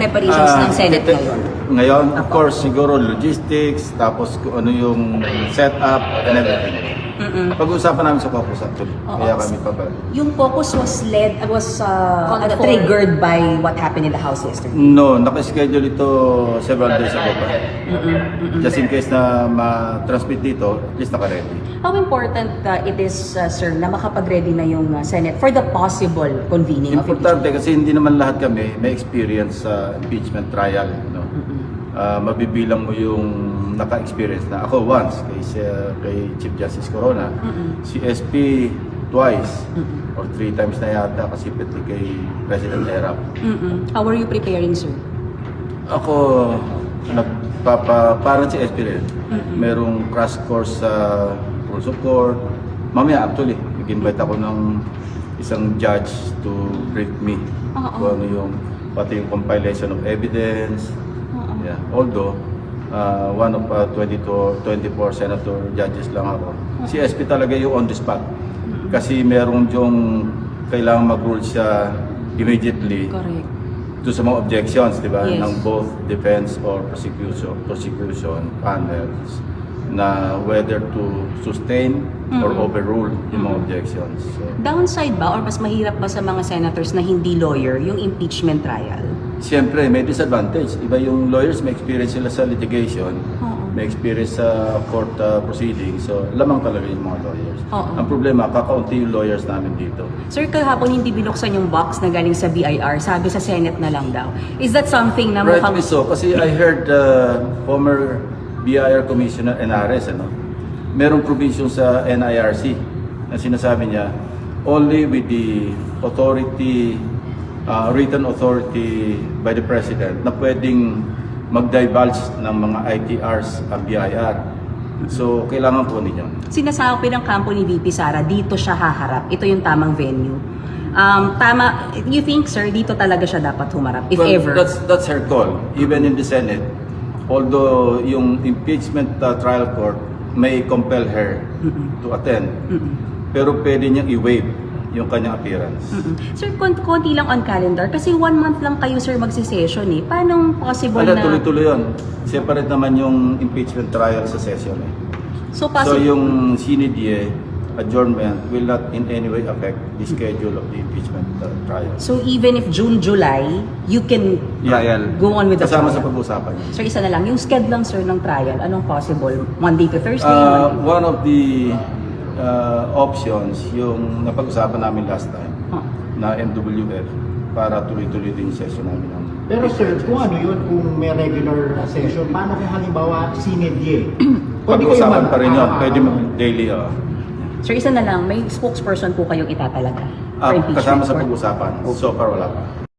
preparations ng Senate ngayon? Ngayon, of course, siguro logistics, tapos kung ano yung setup and everything. Pag-uusapan namin sa caucus actually. Kaya kami pabalik. Yung caucus was triggered by what happened in the House yesterday. No, nakaschedule ito several days ago pa. Just in case na ma-transmit dito, at least naka-ready. How important it is, sir, na makapag-ready na yung Senate for the possible convening of Importante kasi hindi naman lahat kami may experience sa impeachment trial. No? Mabibilang mo yung naka-experience na. Ako once, kay Chief Justice Corona. Si SP twice or 3 times na yata kasi pati kay President Erap. How are you preparing, sir? Ako, parang si SP rin. Merong crash course sa rules of court. Mamaya actually, nag-invite ako ng isang judge to brief me kung ano yung, pati yung compilation of evidence. Yeah. Although, one of 24 senator judges lang ako. Si SP talaga yung on the spot. Kasi merong yung kailangan mag-rule siya immediately. Correct. To sa mga objections, di ba? Yes. Ng both defense or prosecution panels na whether to sustain or overrule yung mga objections. So, Downside ba or mas mahirap ba sa mga senators na hindi lawyer yung impeachment trial? siyempre, may disadvantage. Iba yung lawyers, may experience sila sa litigation, may experience sa court proceedings. So, lamang talaga yung mga lawyers. Ang problema, kakaunti yung lawyers namin dito. Sir, kahapon hindi binuksan yung box na galing sa BIR. Sabi sa Senate na lang daw. Is that something na Rightly so, kasi I heard former BIR Commissioner Enares, merong provision sa NIRC na sinasabi niya, only with the authority, written authority by the President na pwedeng mag-divulge ng mga ITRs ang BIR. So, kailangan po ninyo. Sinasabi ng kampo ni VP Sara, dito siya haharap. Ito yung tamang venue. Tama, you think, sir, dito talaga siya dapat humarap, if ever? That's her call. Even in the Senate, although yung impeachment trial court may compel her to attend, pero pwede niyang i-waive yung kanyang appearance. Sir, konti lang on calendar kasi 1 month lang kayo, sir, magsisession eh. Paano possible na... Tuloy-tuloy yun. Separate naman yung impeachment trial sa session eh. So, So yung CNDA adjournment will not in any way affect the schedule of the impeachment trial. So even if June, July, you can go on with the Kasama trial. sa pag-uusapan niya. Sir, isa na lang. Yung schedule lang, sir, ng trial, anong possible? Monday to Thursday? Monday? One of the options, yung napag-usapan namin last time, na MWF, para tuloy-tuloy din yung session namin. Pero sir, kung ano yun, kung may regular session, paano kung halimbawa sinedye? Pag-usapan pa rin yun, pwede mag-daily. Sir, isa na lang. May spokesperson po kayong itatalaga for impeachment Kasama sa court? pag-usapan. So far, wala pa.